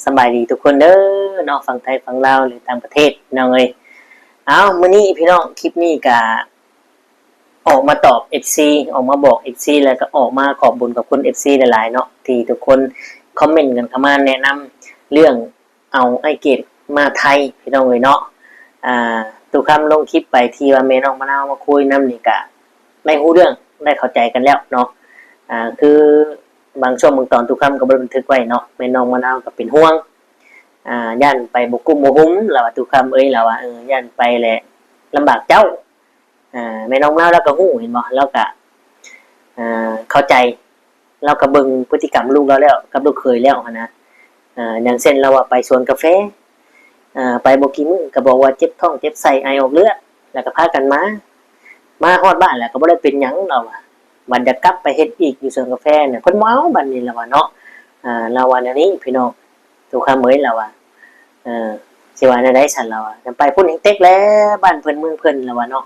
สบายดีทุกคนเด้อเนาะฝั่งไทยฝั่งลาวหรือต่างประเทศน้องเอ้ยเอามื้อนี้พี่น้องคลิปนี้ก็ออกมาตอบ FC ออกมาบอก FC แล้วก็ออกมาขอบบุญกับคุณ FC หลายๆเนาะที่ทุกคนคอมเมนต์กันเข้ามาแนะนำเรื่องเอาไอ้เกดมาไทยพี่น้องเอ้ยเนาะอ่าตุกคำลงคลิปไปที่ว่าแม่น้องมะนาวมาคุยนํนี่ก็ได้รู้เรื่องได้เข้าใจกันแล้วเนาะคือบางช่วงบางตอนทุกคำก็บ่ได้บันทึกไว้เนาะแม่น้องมะนาวก็เป็นห่วงย่านไปบ่กุ้มบ่หุ้มแล้วว่าทุกคำเอ้ยแล้วว่าย่านไปแหละลำบากเจ้าแม่น้องมะนาวแล้วก็ฮู้เห็นบ่แล้วก็เข้าใจเราก็เบิ่งพฤติกรรมลูกเราแล้วกับลูกเขยแล้วนะอย่างเช่นเราว่าไปสวนกาแฟไปบ่กี่มื้อก็บอกว่าเจ็บท้องเจ็บไส้ไอออกเลือดแล้วก็พากันมาฮอดบ้านแล้วก็บ่ได้เป็นหยังเราอะบัดจะกลับไปเฮ็ดอีกอยู่สวนกาแฟเนี่ยเพิ่นบ่เอาบัดนี้แล้วว่าเนาะเราว่าแนวนี้พี่น้องทุกคำเอ้ยแล้วว่าสิว่าแนวใดซั่นเราอะไปพุ่นแห่งเต็กแล้วบ้านเพิ่นเมืองเพิ่นแล้วว่าเนาะ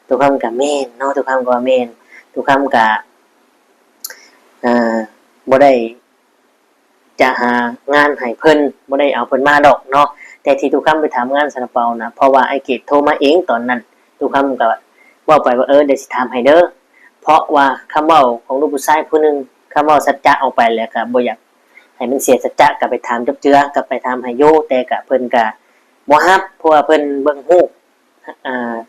ทุกคำก็แม่นเนาะทุกคำก็ว่าแม่นทุกคำก็บ่ได้จะหางานให้เพิ่นบ่ได้เอาเพิ่นมาดอกเนาะแต่ที่ทุกคำไปถามงานซาลาเปานะเพราะว่าไอ้เกดโทรมาเองตอนนั้นทุกคำก็เว้าไปว่าเดี๋ยวสิถามให้เด้อเพราะว่าคำเว้าของลูกผู้ชายผู้นึงคำเว้าสัจจะออกไปแล้วก็บ่อยากให้มันเสียสัจจะก็ไปถามจบเจือก็ไปถามให้อยู่แต่ก็เพิ่นก็บ่รับเพราะว่าเพิ่นเบิ่งรูป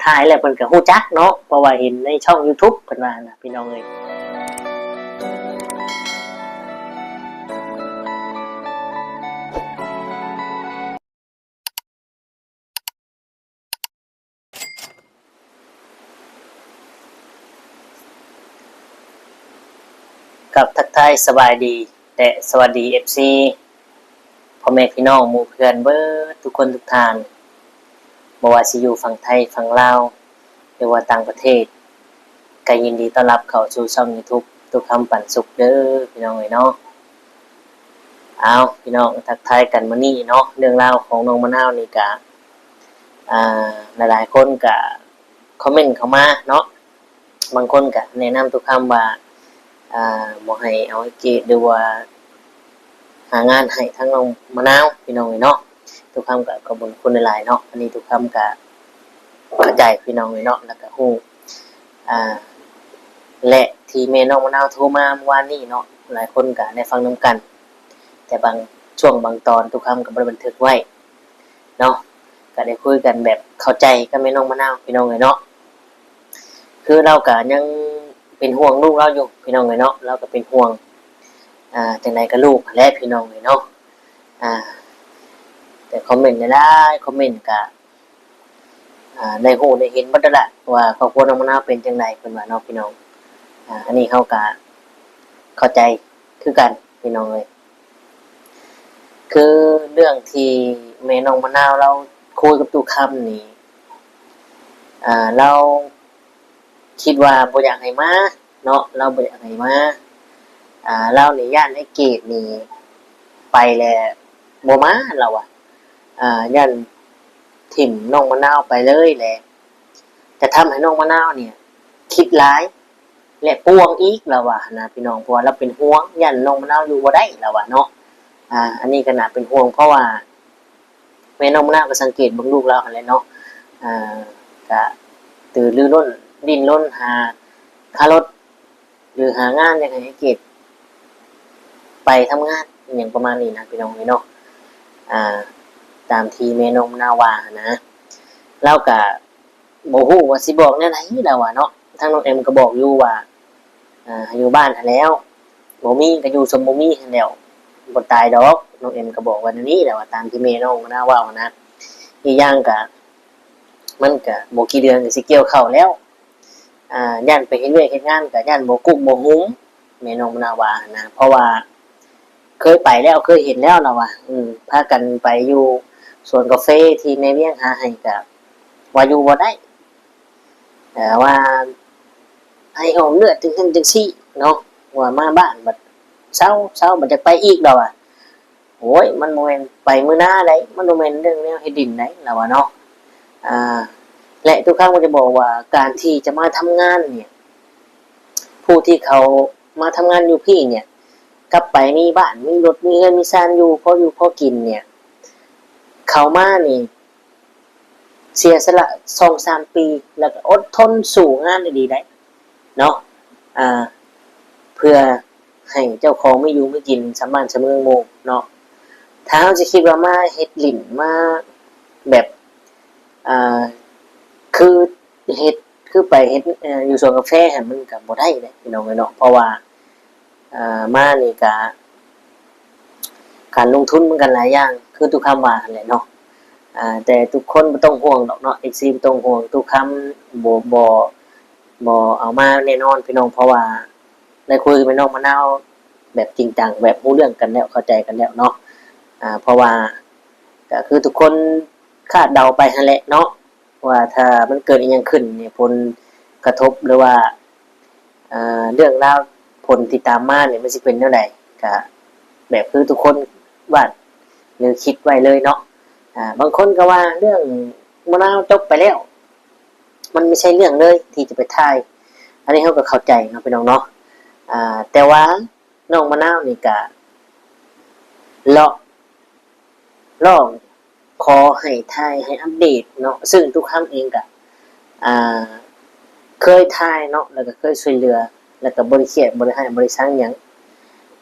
ถ่ายแล้วเพิ่นก็ฮู้จักเนาะเพราะว่าเห็นในช่อง YouTube เพิ่นว่าน่ะพี่น้องเอ้ย กับทักทายสบายดีและสวัสดี FC พ่อแม่พี่น้องหมู่เพื่อนเบิดทุกคนทุกทางบ่ว่าสิอยู่ฝั่งไทยฝั่งลาวหรือว่าต่างประเทศก็ยินดีต้อนรับเข้าสู่ช่อง YouTube ทุกคำปันสุขเด้อพี่น้องเอ้ยเนาะเอาพี่น้องทักทายกันมื้อนี้เนาะเรื่องราวของน้องมะนาวนี่ก็หลายๆคนก็คอมเมนต์เข้ามาเนาะบางคนก็แนะนำทุกคำว่าบ่ให้เอาไอ้เกดหรือว่าหางานให้ทั้งน้องมะนาวพี่น้องเนาะทุกคำก็ขอบคุณหลายๆเนาะอันนี้ทุกคำก็เข้าใจพี่น้องเนาะแล้วก็ฮู้และที่แม่น้องมะนาวโทรมาเมื่อวานนี้เนาะหลายคนก็ได้ฟังนํกันแต่บางช่วงบางตอนทุกคำก็บ่ได้บันทึกไว้เนาะก็ได้คุยกันแบบเข้าใจกับแม่น้องมะนาวพี่น้องเนาะคือเราก็ยังเป็นห่วงลูกเราอยู่พี่น้องเนาะเราก็เป็นห่วงจังได๋ก็ลูกและพี่น้องเนาะแต่คอมเมนต์ได้คอมเมนต์ก็ได้ฮู้ได้เห็นเบิดแล้วล่ะว่าครอบครัวน้องมะนาวเป็นจังไดเพิ่นว่าเนาะพี่น้องอันนี้เราก็เข้าใจคือกันพี่น้องเอ้ยคือเรื่องที่แม่น้องมะนาวเราคุยกับตู่ค่ำนี่เราคิดว่าบ่อยากให้มาเนาะเราบ่อยากให้มาเรานี่ย้านไอ้เกดนี่ไปแล้วบ่มาเราอะย้านถิ่มน้องมะนาวไปเลยแหละจะทำให้น้องมะนาวเนี่ยคิดร้ายและป่วงอีกเราว่านะพี่น้องเพราะว่าเราเป็นห่วงย้านน้องมะนาวอยู่บ่ได้เราว่าเนาะอันนี้ก็น่าเป็นห่วงเพราะว่าแม่น้องมะนาวก็สังเกตเบิ่งลูกเราหั่นแหละเนาะก็ตื่นรือร้นดิ้นรนหาค่ารถหรือหางานยังไงให้เกดไปทำงานอย่างประมาณนี้นะพี่น้องเนาะตามที่แม่น้องนาวานะเราก็บ่ฮู้ว่าสิบอกแนวไหนแล้วว่าเนาะทางน้องเอ็มก็บอกอยู่ว่าอยู่บ้านหั้นแล้วบ่มีก็อยู่สมบ่มีหั้นแล้วบ่ตายดอกน้องเอ็มก็บอกว่านี้แหละว่าตามที่แม่น้องนาวานะอีกอย่างก็มันก็บ่กี่เดือนก็สิเกี่ยวข้าวแล้วย่านไปเฮ็ดเวียกเฮ็ดงานก็ย่านบ่กุกบ่หุ้มแม่น้องนาวานะเพราะว่าเคยไปแล้วเคยเห็นแล้วล่ะว่าพากันไปอยู่สวนกาแฟที่ในเวียงหาให้ก็ว่าอยู่บ่ได้ว่าให้ออกเลือดจังซั่นจังซี่เนาะว่ามาบ้านบัดเช้าบัดจะไปอีกดอกอะโอ้ยมันบ่แม่นไปมื้อหน้าได้มันบ่แม่นเรื่องแนวเฮ็ดดินได้ล่ะว่าเนาะและทุกครั้งก็จะบอกว่าการที่จะมาทำงานเนี่ยผู้ที่เขามาทำงานอยู่พี่เนี่ย กลับไปมีบ้านมีรถมีเงินมีซานอยู่พอกินเนี่ยเขามานี่เสียสละ2-3 ปีแล้วก็อดทนสู่งานดีได้เนาะอ่าเพื่อให้เจ้าของไม่อยู่ไม่กินสำบ้านสำเมืองโมเนาะถ้าเราจะคิดว่ามาเฮ็ดลิ่นมาแบบอ่าคือเฮ็ดคือไปเฮ็ดอยู่สวนกาแฟหั่นมันก็บ่ได้เด้พี่น้องเอ้ยเนาะเพราะว่ามานี่ก็การลงทุนมันก็หลายอย่างคือทุกคำว่าหั่นแหละเนาะแต่ทุกคนบ่ต้องห่วงดอกเนาะ FC บ่ต้องห่วงทุกคำบ่เอามาแน่นอนพี่น้องเพราะว่าได้คุยกับน้องมะนาวแบบจริงจังแบบรู้เรื่องกันแล้วเข้าใจกันแล้วเนาะเพราะว่าก็คือทุกคนคาดเดาไปหั่นแหละเนาะว่าถ้ามันเกิดอีหยังขึ้นเนี่ยผลกระทบหรือว่าเรื่องราวผลที่ตามมาเนี่ยมันสิเป็นแนวใดก็แบบคือทุกคนวาดหรือคิดไว้เลยเนาะบางคนก็ว่าเรื่องมะนาวจบไปแล้วมันไม่ใช่เรื่องเลยที่จะไปถ่ายอันนี้เขาก็เข้าใจเนาะพี่น้องเนาะแต่ว่าน้องมะนาวนี่ก็เลาะลองขอให้ถ่ายให้อัปเดตเนาะซึ่งทุกครั้งเองก็เคยถ่ายเนาะแล้วก็เคยช่วยเหลือแล้วก็บ่ได้เครียดบ่ได้ให้บ่ได้ซังหยัง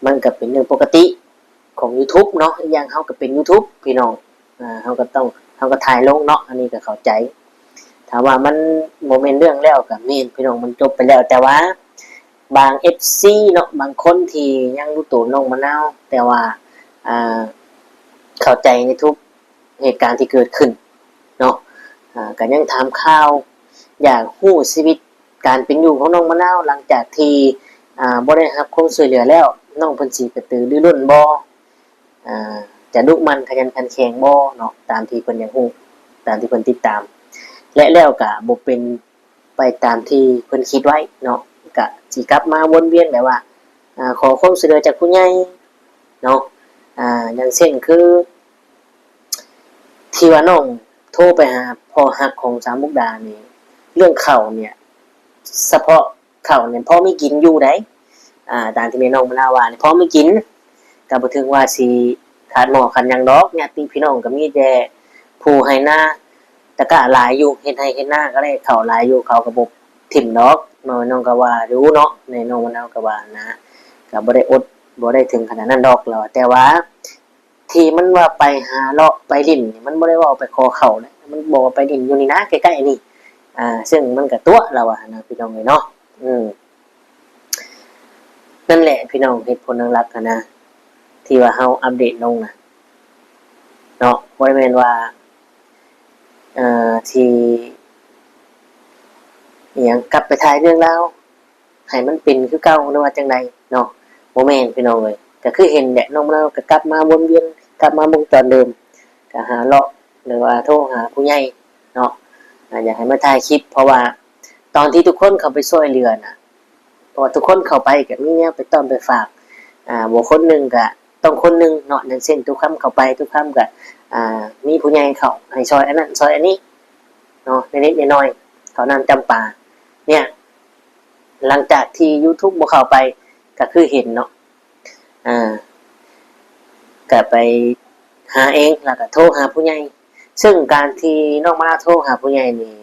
มันก็เป็นเรื่องปกติของ YouTube เนาะอีกอย่างเฮาก็เป็น YouTube พี่น้องเฮาก็ถ่ายลงเนาะอันนี้ก็เข้าใจถ้าว่ามันบ่แม่นเรื่องแล้วก็แม่นพี่น้องมันจบไปแล้วแต่ว่าบาง FC เนาะบางคนที่ยังรู้ตัวน้องมะนาวแต่ว่าเข้าใจในทุกเหตุการณ์ที่เกิดขึ้นเนาะก็ยังถามข่าวอยากรู้ชีวิตการเป็นอยู่ของน้องมะนาวหลังจากที่บ่ได้รับความช่วยเหลือแล้วน้องเพิ่นสิกระตือรือร้นบ่จะดุมันขยันขันแข็งบ่เนาะตามที่เพิ่นอยากรู้ตามที่เพิ่นติดตามและแล้วก็บ่เป็นไปตามที่เพิ่นคิดไว้เนาะก็สิกลับมาวนเวียนแบบว่าขอความช่วยเหลือจากผู้ใหญ่เนาะอย่างเช่นคือที่ว่าน้องโทรไปหาพ่อฮักของสามมุกดานี่เรื่องข้าวเนี่ยเฉพาะข้าวเนี่ยพ่อมีกินอยู่ได้ตามที่แม่น้องมะนาวว่านี่พ่อมีกินก็บ่ถึงว่าสิขาดหม้อขาดหยังดอกญาติพี่น้องก็มีแต่ผู้ให้นาแต่ก็หลายอยู่เฮ็ดให้เฮ็ดนาก็ได้ข้าวหลายอยู่เขาก็บ่ถิ่มดอกน้องก็ว่ารู้เนาะในน้องมะนาวก็ว่านะก็บ่ได้อดบ่ได้ถึงขนาดนั้นดอกแล้วแต่ว่าที่มันว่าไปหาเลาะไปลิ้นนี่มันบ่ได้ว่าไปขอข้าวนะมันบอกว่าไปลิ้นอยู่นี่นะใกล้ๆนี่ซึ่งมันก็ตัวเราอะนะพี่น้องเอ้ยเนาะนั่นแหละพี่น้องเหตุผลหลักๆนะที่ว่าเฮาอัปเดตลงนะเนาะบ่ได้แม่นว่าที่อิหยังกลับไปถ่ายเรื่องราวให้มันเป็นคือเก่าหรือว่าจังไดเนาะบ่แม่นพี่น้องเอ้ยก็คือเห็นแหละน้องเราก็กลับมาวนเวียนกลับมาวงจรเดิมก็หาเลาะหรือว่าโทรหาผู้ใหญ่เนาะอยากให้มาถ่ายคลิปเพราะว่าตอนที่ทุกคนเข้าไปช่วยเหลือน่ะเพราะว่าทุกคนเข้าไปก็มีแนวไปต้อนไปฝากบ่คนนึงก็ต้องคนนึงเนาะอย่างเช่นทุกคำเข้าไปทุกคำก็มีผู้ใหญ่เข้าให้ซอยอันนั้นซอยอันนี้เนาะนิดๆน้อยๆเขาน้ำจำปาเนี่ยหลังจากที่ YouTube บ่เข้าไปก็คือเห็นเนาะก็ไปหาเองแล้วก็โทรหาผู้ใหญ่ซึ่งการที่น้องมาโทรหาผู้ใหญ่นี่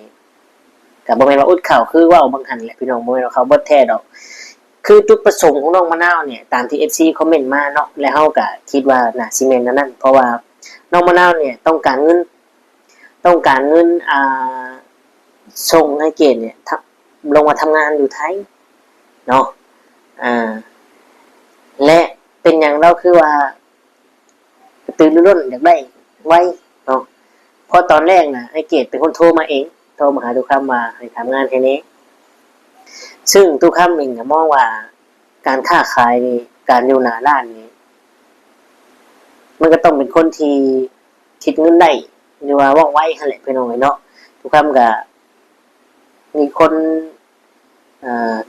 ก็บ่แม่นว่าอุดข่าวคือว่าบางหันแหละพี่น้องบ่แม่นว่าเขาบ่แท้ดอกคือจุดประสงค์ของน้องมะนาวเนี่ยตามที่ FC คอมเมนต์มาเนาะแล้วเฮาก็คิดว่าน่าสิแม่นนั่นเพราะว่าน้องมะนาวเนี่ยต้องการเงินส่งให้เกณฑ์เนี่ยลงมาทำงานอยู่ไทยเนาะและเป็นหยังเราคือว่ากระตือรือร้นอยากได้ไว้เนาะเพราะตอนแรกน่ะไอ้เกดเป็นคนโทรมาเองโทรมาหาทุกคำมาให้ทำงานแค่นี้ซึ่งทุกคำเองก็มองว่าการค้าขายนี่การอยู่หน้าร้านนี่มันก็ต้องเป็นคนที่คิดเงินได้หรือว่าว่องไวหั่นแหละพี่น้องเนาะทุกคำก็มีคน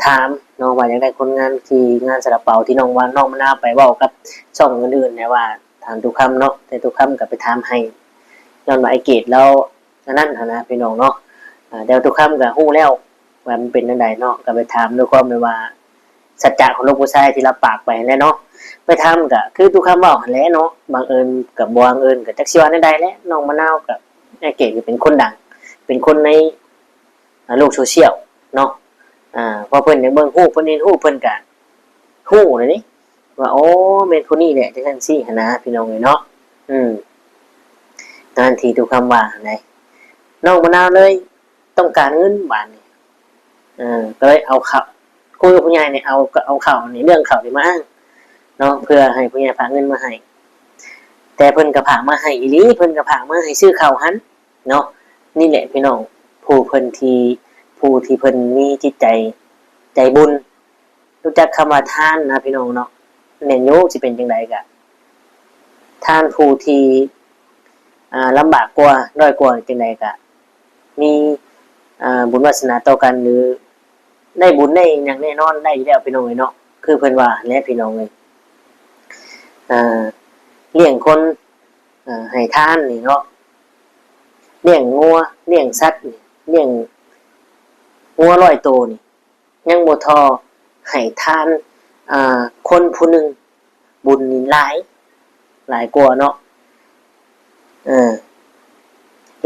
ถามน้องว่าอยากได้คนงานที่งานสระเป๋าที่น้องว่าน้องมะนาวไปเว้ากับช่องอื่นๆนะว่าถามทุกคำเนาะแต่ทุกคำก็ไปถามให้ย้อนว่าไอ้เกดแล้วนั่นนะพี่น้องเนาะเดี๋ยวทุกคำก็ฮู้แล้วว่ามันเป็นจังไดเนาะก็ไปถามด้วยความว่า สัจจะของลูกผู้ชายที่รับปากไปแล้วเนาะไปทำก็คือทุกคำบอกหันแหล้วเนาะบางเอิญกับบังเอิญกับจักสิว่าได้แหล้วน้องมะนาวกับไอ้เก๋เป็นคนดังเป็นคนในโลกโซเชียลเนาะพอเพิ่นได้เบิ่งฮู้เพิ่นเห็นฮู้เพิ่นก็ฮู้เลยนี่ว่าโอ้แม่นคนนี้แหละจังซั่นซี่หั่นนะพี่น้องเอ้ยเนาะทันทีทุกคำว่าไหนน้องมะนาวเลยต้องการเงินบาทนี่ก็เลยเอาข่าวคุยกับผู้ใหญ่เนี่ยเอาข่าวนี่เรื่องข่าวนี่มาอ้างเนาะเพื่อให้ผู้ใหญ่ฝากเงินมาให้แต่เพิ่นก็ฝากมาให้อีหลีเพิ่นก็ฝากมาให้ซื้อข้าวหันเนาะนี่แหละพี่น้องผู้เพิ่นที่ผู้ที่เพิ่นมีจิตใจบุญรู้จักคำว่าทานนะพี่น้องเนาะแม่นอยู่สิเป็นจังไดก็ทานผู้ที่ลำบากกว่าด้อยกว่าจังไดก็มีบุญวาสนาต่อกันหรือได้บุญได้อย่างแน่นอนได้อยู่แล้วพี่น้องเนาะคือเพิ่นว่าและพี่น้องเลยเลี้ยงคนให้ทานนี่เนาะเลี้ยงงัวเลี้ยงสัตว์เลี้ยงงัว100ตัวนี่ยังบ่ทอให้ทานคนผู้หนึ่งบุญนี่หลายกว่าเนาะ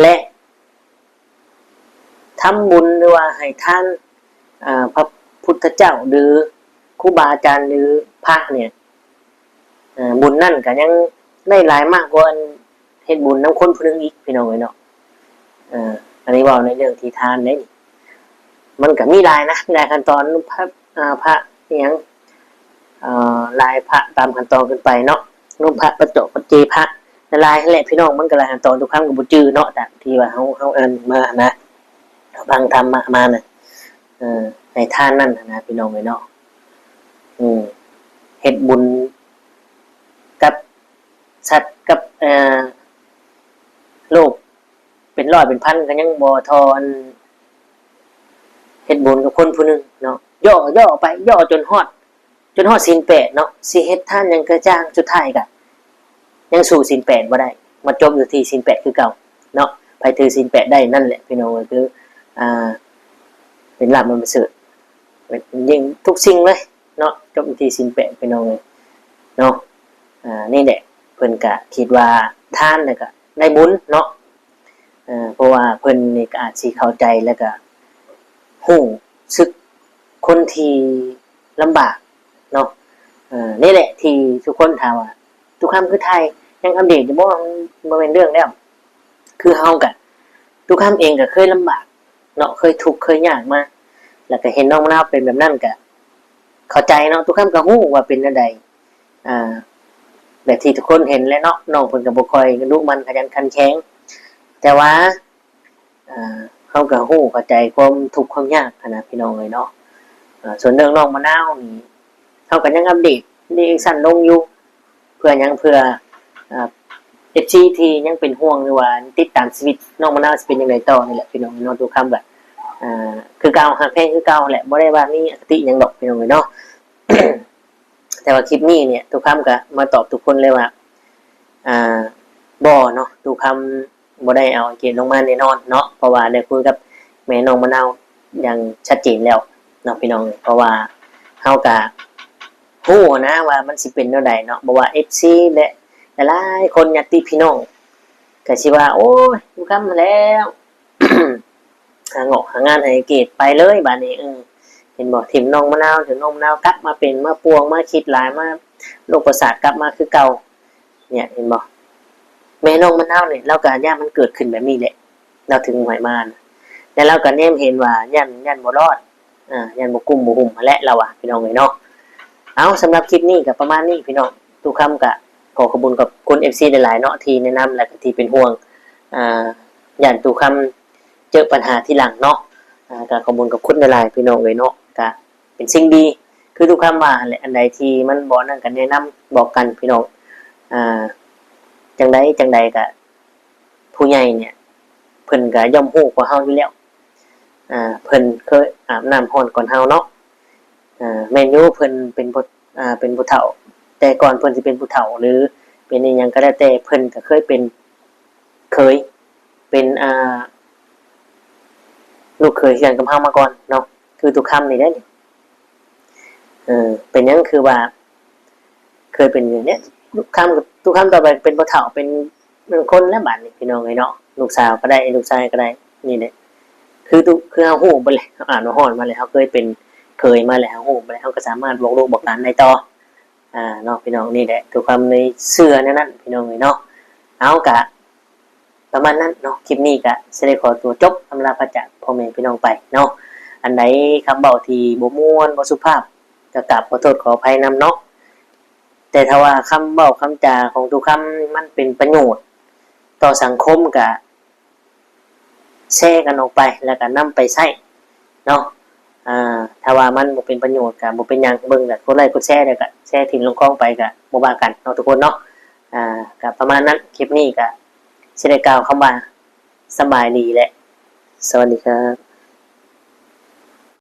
และทำบุญหรือว่าให้ท่านพระพุทธเจ้าหรือครูบาอาจารย์หรือพระเนี่ยบุญนั่นก็ยังได้หลายมากกว่าเฮ็ดบุญน้ำคนผู้นึงอีกพี่น้องเนาะอันนี้ว่าในเรื่องที่ทานได้มันก็มีหลายนะมีหลายขั้นตอนพระอย่างลายพระตามขั้นตอนขึ้นไปเนาะนุ่มพระประจบประเจพระลายแหละพี่น้องมันก็หลายขั้นตอนทุกครั้งก็บ่จื้อเนาะแต่ที่ว่าเฮาอ่านมานะบางธรรมะมาน่ะในท่านนั่นนะพี่น้องเนาะเฮ็ดบุญกับสัตว์กับโลกเป็นร้อยเป็นพันก็ยังบ่ทอนเฮ็ดบุญกับคนผู้นึงเนาะย่อไปย่อจนฮอดศีล8เนาะสิเฮ็ดท่านยังกระจ่างสุดท้ายก็ยังสู่ศีล8บ่ได้มาจบอยู่ที่ศีล8คือเก่าเนาะไปถือศีล8ได้นั่นแหละพี่น้องก็คือเป็นลาภมันประเสริฐยิ่งทุกสิ่งเลยเนาะจบที่ศีล8พี่น้องเลยเนาะนี่แหละเพิ่นก็คิดว่าทานน่ะก็ได้บุญเนาะเพราะว่าเพิ่นนี่ก็อาจสิเข้าใจแล้วก็ฮู้สึกคนที่ลำบากเนาะนี่แหละที่ทุกคนถามว่าทุกคำคือไทยยังอัปเดตอยู่บ่มันเป็นเรื่องแล้วคือเฮาก็ทุกคำเองก็เคยลำบากเนาะเคยทุกข์เคยยากมาแล้วก็เห็นน้องมะนาวเป็นแบบนั้นก็เข้าใจเนาะทุกคำก็ฮู้ว่าเป็นจังไดแบบที่ทุกคนเห็นแล้วเนาะน้องเพิ่นก็บ่ค่อยดุมันขยันขันแข็งแต่ว่าเฮาก็ฮู้เข้าใจความทุกข์ความยากนะพี่น้องเอ้ยเนาะส่วนเรื่องน้องมะนาวนี่เฮาก็ยังอัปเดตนี่สั่นลงอยู่เพื่อยังเพื่อFC ที่ยังเป็นห่วงหรือว่าติดตามชีวิตน้องมะนาวสิเป็นจังไดต่อนี่แหละพี่น้องเนาะทุกคำก็คือเก่าฮักแพงคือเก่าแหละบ่ได้ว่ามีอคติหยังดอกพี่น้องเอ้ยเนาะ แต่ว่าคลิปนี้เนี่ยทุกคำก็มาตอบทุกคนเลยว่าบ่เนาะทุกคำบ่ได้เอาเกณฑ์ลงมาแน่นอนเนาะเพราะว่าได้คุยกับแม่น้องมะนาวอย่างชัดเจนแล้วเนาะพี่น้องเพราะว่าเฮาก็ฮู้นะว่ามันสิเป็นแนวใดเนาะบ่ว่า FC และหลายคนญาติพี่น้องก็สิว่าโอ้ยทุกคำแล้วหางานให้เกตไปเลยบัดนี้เห็นบอกถิ่มน้องมะนาวถึงน้องมะนาวกลับมาเป็นมาปวงมาคิดหลายมาโรคประสาทกลับมาคือเก่าเนี่ยเห็นบอกแม่น้องมะนาวเนี่ยเราก็ย่ามันเกิดขึ้นแบบนี้แหละเราถึงหวยมานแต่เราก็เนมเห็นว่ายันบ่รอดยันบ่กุ้มบ่หุ่มมาและเราพี่น้องเลยเนาะเอาสำหรับคลิปนี้ก็ประมาณนี้พี่น้องทุกคำก็ขอขอบคุณกับคุณ FC หลายๆเนาะที่แนะนำและที่เป็นห่วงยันทุกคำเจอปัญหาที่หลังเนาะก็ขอบคุณกับคุณหลายๆพี่น้องเลยเนาะก็เป็นสิ่งดีคือทุกคำว่าแหละอันใดที่มันบ่นั่นกันแนะนำบอกกันพี่น้องจังใดก็ผู้ใหญ่เนี่ยเพิ่นก็ย่อมฮู้กว่าเฮาอยู่แล้วเพิ่นเคยอาบน้ำร้อนก่อนเฮาเนาะแม่นอยู่เพิ่นเป็นผู้เฒ่าแต่ก่อนเพิ่นสิเป็นผู้เฒ่าหรือเป็นอีหยังก็แล้วแต่เพิ่นก็เคยเป็นลูกเคยกันกับเฮามาก่อนเนาะคือทุกคำนี่ได้ เป็นหยังคือว่า เคยเป็นอย่างเนี้ยทุกคำต่อไปเป็นบ่เฒ่าเป็นคนและบัดนี่พี่น้องเอ้ยเนาะลูกสาวก็ได้ลูกชายก็ได้นี่แหละคือเฮาฮู้ไปเลยเฮาอ่านมาฮอดมาแล้วเฮาเคยมาแล้วฮู้ไปแล้วเฮาก็สามารถบอกลูกบอกหลานได้ต่อเนาะพี่น้องนี่แหละทุกความในเชื่อแนวนั้นพี่น้องเอ้ยเนาะเอากะประมาณนั้นเนาะคลิปนี้ก็สิได้ขอตัวจบอำลาพระจากพ่อแม่พี่น้องไปเนาะอันใดคำเว้าที่บ่ม่วนบ่สุภาพก็กราบขอโทษขออภัยนํเนาะแต่ถ้าว่าคำเว้าคำจาของทุกคำมันเป็นประโยชน์ต่อสังคมก็แชร์กันออกไปแล้วก็นำไปใช้เนาะถ้าว่ามันบ่เป็นประโยชน์ก็บ่เป็นหยังเบิ่งแล้วกดไลค์กดแชร์แล้วก็แชร์ทิ้งลงคลองไปก็บ่ว่ากันเนาะทุกคนเนาะก็ประมาณนั้นคลิปนี้ก็สิได้กล่าวคำว่าสบายดีและสวัสดีครับ